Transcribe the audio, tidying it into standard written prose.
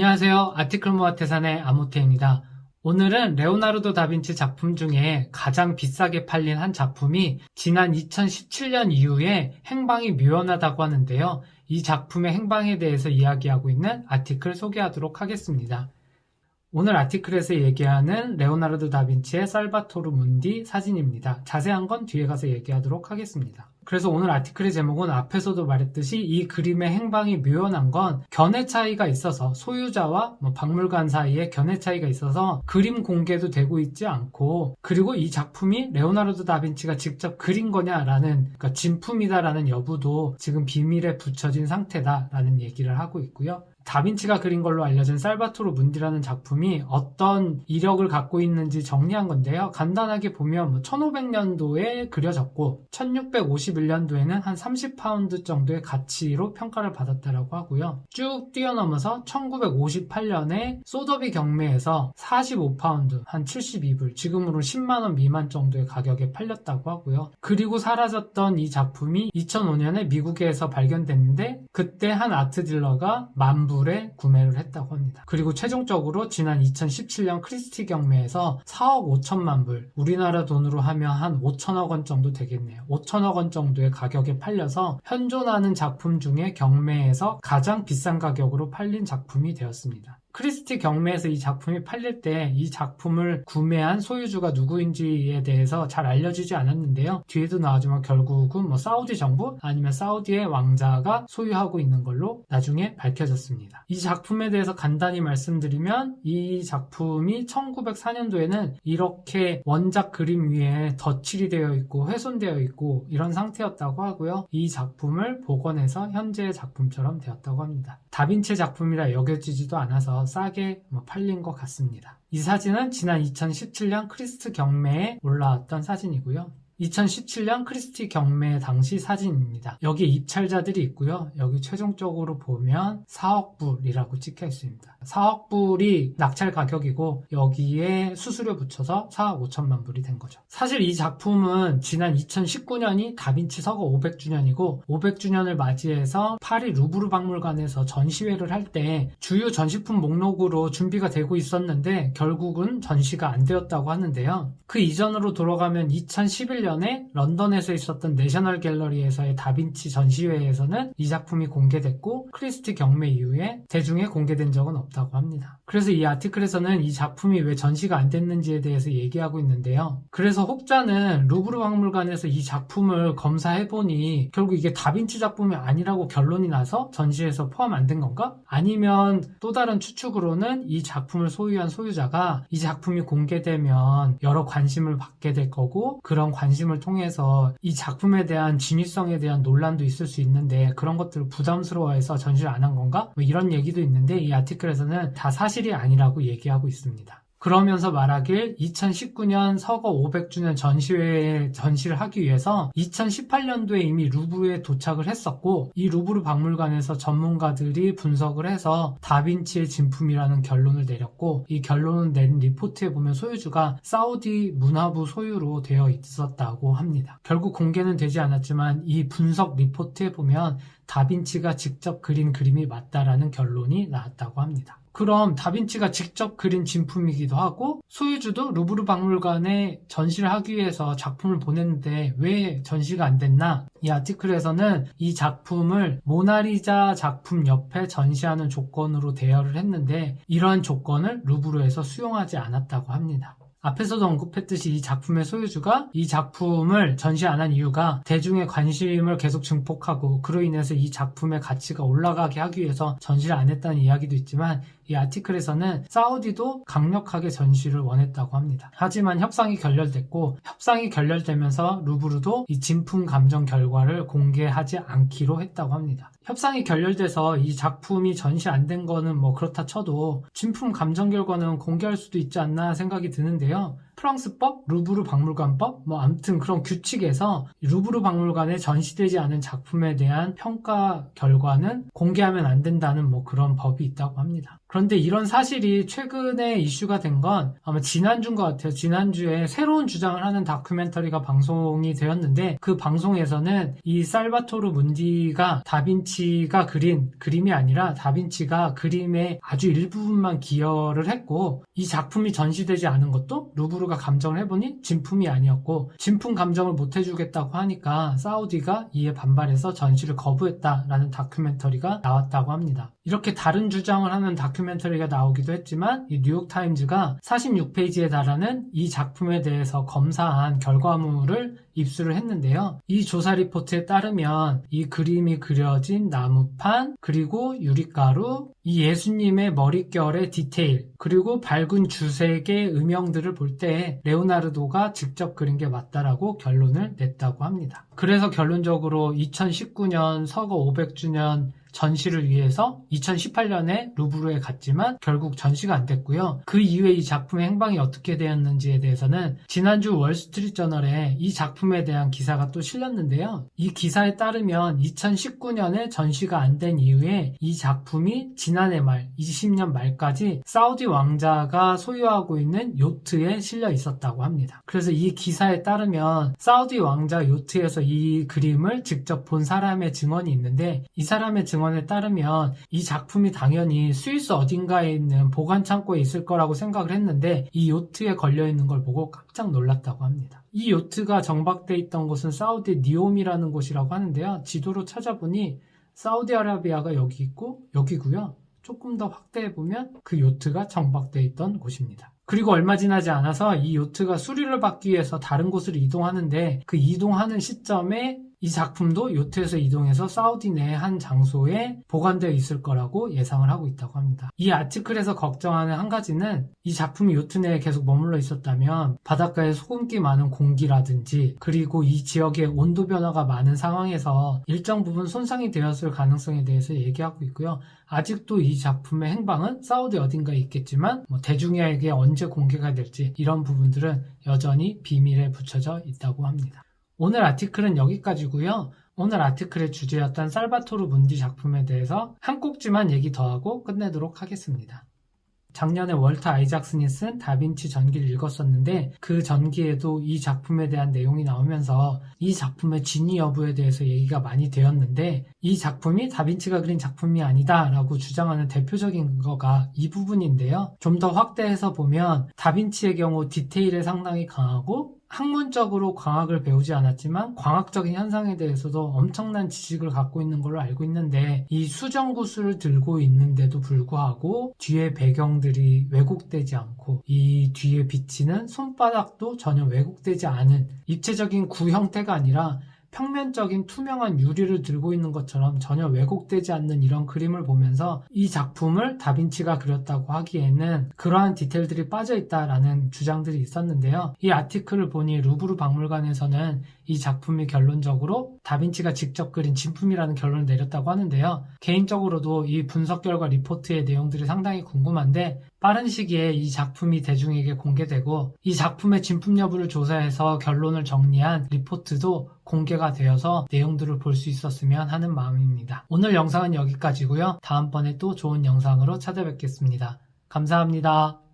안녕하세요. 아티클 모아태산의 아모테입니다. 오늘은 레오나르도 다빈치 작품 중에 가장 비싸게 팔린 한 작품이 지난 2017년 이후에 행방이 묘연하다고 하는데요. 이 작품의 행방에 대해서 이야기하고 있는 아티클 소개하도록 하겠습니다. 오늘 아티클에서 얘기하는 레오나르도 다빈치의 살바토르 문디 사진입니다. 자세한 건 뒤에 가서 얘기하도록 하겠습니다. 그래서 오늘 아티클의 제목은 앞에서도 말했듯이 이 그림의 행방이 묘연한 건 견해 차이가 있어서 소유자와 박물관 사이에 견해 차이가 있어서 그림 공개도 되고 있지 않고, 그리고 이 작품이 레오나르도 다빈치가 직접 그린 거냐라는, 그러니까 진품이다라는 여부도 지금 비밀에 붙여진 상태다라는 얘기를 하고 있고요. 다빈치가 그린 걸로 알려진 살바토르 문디라는 작품이 어떤 이력을 갖고 있는지 정리한 건데요. 간단하게 보면 1500년도에 그려졌고 1651년도에는 한 30파운드 정도의 가치로 평가를 받았다라고 하고요. 쭉 뛰어넘어서 1958년에 소더비 경매에서 45파운드, 한 72불, 지금으로 10만원 미만 정도의 가격에 팔렸다고 하고요. 그리고 사라졌던 이 작품이 2005년에 미국에서 발견됐는데 그때 한 아트 딜러가 10,000불 에 구매를 했다고 합니다. 그리고 최종적으로 지난 2017년 크리스티 경매에서 4억 5천만 불, 우리나라 돈으로 하면 한 5천억 원 정도 되겠네요. 5천억 원 정도의 가격에 팔려서 현존하는 작품 중에 경매에서 가장 비싼 가격으로 팔린 작품이 되었습니다. 크리스티 경매에서 이 작품이 팔릴 때 이 작품을 구매한 소유주가 누구인지에 대해서 잘 알려지지 않았는데요. 뒤에도 나오지만 결국은 사우디 정부 아니면 사우디의 왕자가 소유하고 있는 걸로 나중에 밝혀졌습니다. 이 작품에 대해서 간단히 말씀드리면 이 작품이 1904년도에는 이렇게 원작 그림 위에 덧칠이 되어 있고 훼손되어 있고 이런 상태였다고 하고요. 이 작품을 복원해서 현재의 작품처럼 되었다고 합니다. 다빈치 작품이라 여겨지지도 않아서 싸게 팔린 것 같습니다. 이 사진은 지난 2017년 크리스트 경매에 올라왔던 사진이고요. 2017년 크리스티 경매 당시 사진입니다. 여기에 입찰자들이 있고요. 여기 최종적으로 보면 4억 불이라고 찍혀 있습니다. 4억 불이 낙찰 가격이고 여기에 수수료 붙여서 4억 5천만 불이 된 거죠. 사실 이 작품은 지난 2019년이 다빈치 서거 500주년이고 500주년을 맞이해서 파리 루브르 박물관에서 전시회를 할 때 주요 전시품 목록으로 준비가 되고 있었는데 결국은 전시가 안 되었다고 하는데요. 그 이전으로 돌아가면 2011년에 런던에서 있었던 내셔널 갤러리에서의 다빈치 전시회에서는 이 작품이 공개됐고 크리스티 경매 이후에 대중에 공개된 적은 없다고 합니다. 그래서 이 아티클에서는 이 작품이 왜 전시가 안 됐는지에 대해서 얘기하고 있는데요. 그래서 혹자는 루브르 박물관에서 이 작품을 검사해보니 결국 이게 다빈치 작품이 아니라고 결론이 나서 전시에서 포함 안 된 건가? 아니면 또 다른 추측으로는 이 작품을 소유한 소유자가 이 작품이 공개되면 여러 관심을 받게 될 거고 그런 관심을 통해서 이 작품에 대한 진위성에 대한 논란도 있을 수 있는데 그런 것들을 부담스러워해서 전시를 안 한 건가? 이런 얘기도 있는데 이 아티클에서는 다 사실이 아니라고 얘기하고 있습니다. 그러면서 말하길 2019년 서거 500주년 전시회에 전시를 하기 위해서 2018년도에 이미 루브르에 도착을 했었고 이 루브르 박물관에서 전문가들이 분석을 해서 다빈치의 진품이라는 결론을 내렸고 이 결론을 내린 리포트에 보면 소유주가 사우디 문화부 소유로 되어 있었다고 합니다. 결국 공개는 되지 않았지만 이 분석 리포트에 보면 다빈치가 직접 그린 그림이 맞다라는 결론이 나왔다고 합니다. 그럼 다빈치가 직접 그린 진품이기도 하고 소유주도 루브르 박물관에 전시를 하기 위해서 작품을 보냈는데 왜 전시가 안 됐나? 이 아티클에서는 이 작품을 모나리자 작품 옆에 전시하는 조건으로 대여를 했는데 이러한 조건을 루브르에서 수용하지 않았다고 합니다. 앞에서도 언급했듯이 이 작품의 소유주가 이 작품을 전시 안 한 이유가 대중의 관심을 계속 증폭하고 그로 인해서 이 작품의 가치가 올라가게 하기 위해서 전시를 안 했다는 이야기도 있지만 이 아티클에서는 사우디도 강력하게 전시를 원했다고 합니다. 하지만 협상이 결렬됐고 협상이 결렬되면서 루브르도 이 진품 감정 결과를 공개하지 않기로 했다고 합니다. 협상이 결렬돼서 이 작품이 전시 안 된 거는 그렇다 쳐도 진품 감정 결과는 공개할 수도 있지 않나 생각이 드는데요. 프랑스법, 루브르 박물관법, 아무튼 그런 규칙에서 루브르 박물관에 전시되지 않은 작품에 대한 평가 결과는 공개하면 안 된다는 그런 법이 있다고 합니다. 그런데 이런 사실이 최근에 이슈가 된 건 아마 지난주인 것 같아요. 지난주에 새로운 주장을 하는 다큐멘터리가 방송이 되었는데 그 방송에서는 이 살바토르 문디가 다빈치가 그린 그림이 아니라 다빈치가 그림의 아주 일부분만 기여를 했고 이 작품이 전시되지 않은 것도 루브르가 감정을 해보니 진품이 아니었고 진품 감정을 못 해주겠다고 하니까 사우디가 이에 반발해서 전시를 거부했다라는 다큐멘터리가 나왔다고 합니다. 이렇게 다른 주장을 하는 다큐멘터리가 나오기도 했지만 이 뉴욕타임즈가 46페이지에 달하는 이 작품에 대해서 검사한 결과물을 입수를 했는데요. 이 조사 리포트에 따르면 이 그림이 그려진 나무판, 그리고 유리가루, 이 예수님의 머릿결의 디테일, 그리고 밝은 주색의 음영들을 볼 때 레오나르도가 직접 그린 게 맞다라고 결론을 냈다고 합니다. 그래서 결론적으로 2019년 서거 500주년 전시를 위해서 2018년에 루브르에 갔지만 결국 전시가 안 됐고요. 그 이후에 이 작품의 행방이 어떻게 되었는지에 대해서는 지난주 월스트리트저널에 이 작품에 대한 기사가 또 실렸는데요. 이 기사에 따르면 2019년에 전시가 안 된 이후에 이 작품이 지난해 말 20년 말까지 사우디 왕자가 소유하고 있는 요트에 실려 있었다고 합니다. 그래서 이 기사에 따르면 사우디 왕자 요트에서 이 그림을 직접 본 사람의 증언이 있는데 이 사람의 증언에 따르면 이 작품이 당연히 스위스 어딘가에 있는 보관 창고에 있을 거라고 생각을 했는데 이 요트에 걸려있는 걸 보고 깜짝 놀랐다고 합니다. 이 요트가 정박돼 있던 곳은 사우디 니옴이라는 곳이라고 하는데요. 지도로 찾아보니 사우디아라비아가 여기 있고 여기고요. 조금 더 확대해보면 그 요트가 정박돼 있던 곳입니다. 그리고 얼마 지나지 않아서 이 요트가 수리를 받기 위해서 다른 곳으로 이동하는데 그 이동하는 시점에 이 작품도 요트에서 이동해서 사우디 내 한 장소에 보관되어 있을 거라고 예상을 하고 있다고 합니다. 이 아티클에서 걱정하는 한 가지는 이 작품이 요트 내에 계속 머물러 있었다면 바닷가에 소금기 많은 공기라든지 그리고 이 지역에 온도 변화가 많은 상황에서 일정 부분 손상이 되었을 가능성에 대해서 얘기하고 있고요. 아직도 이 작품의 행방은 사우디 어딘가에 있겠지만 대중에게 언제 공개가 될지 이런 부분들은 여전히 비밀에 붙여져 있다고 합니다. 오늘 아티클은 여기까지고요. 오늘 아티클의 주제였던 살바토르 문디 작품에 대해서 한 꼭지만 얘기 더 하고 끝내도록 하겠습니다. 작년에 월터 아이작슨이 쓴 다빈치 전기를 읽었었는데 그 전기에도 이 작품에 대한 내용이 나오면서 이 작품의 진위 여부에 대해서 얘기가 많이 되었는데 이 작품이 다빈치가 그린 작품이 아니다 라고 주장하는 대표적인 근거가 이 부분인데요. 좀 더 확대해서 보면 다빈치의 경우 디테일에 상당히 강하고 학문적으로 광학을 배우지 않았지만 광학적인 현상에 대해서도 엄청난 지식을 갖고 있는 걸로 알고 있는데 이 수정구슬을 들고 있는데도 불구하고 뒤에 배경들이 왜곡되지 않고 이 뒤에 비치는 손바닥도 전혀 왜곡되지 않은 입체적인 구 형태가 아니라 평면적인 투명한 유리를 들고 있는 것처럼 전혀 왜곡되지 않는 이런 그림을 보면서 이 작품을 다빈치가 그렸다고 하기에는 그러한 디테일들이 빠져있다라는 주장들이 있었는데요. 이 아티클을 보니 루브르 박물관에서는 이 작품이 결론적으로 다빈치가 직접 그린 진품이라는 결론을 내렸다고 하는데요. 개인적으로도 이 분석 결과 리포트의 내용들이 상당히 궁금한데 빠른 시기에 이 작품이 대중에게 공개되고 이 작품의 진품 여부를 조사해서 결론을 정리한 리포트도 공개가 되어서 내용들을 볼 수 있었으면 하는 마음입니다. 오늘 영상은 여기까지고요. 다음번에 또 좋은 영상으로 찾아뵙겠습니다. 감사합니다.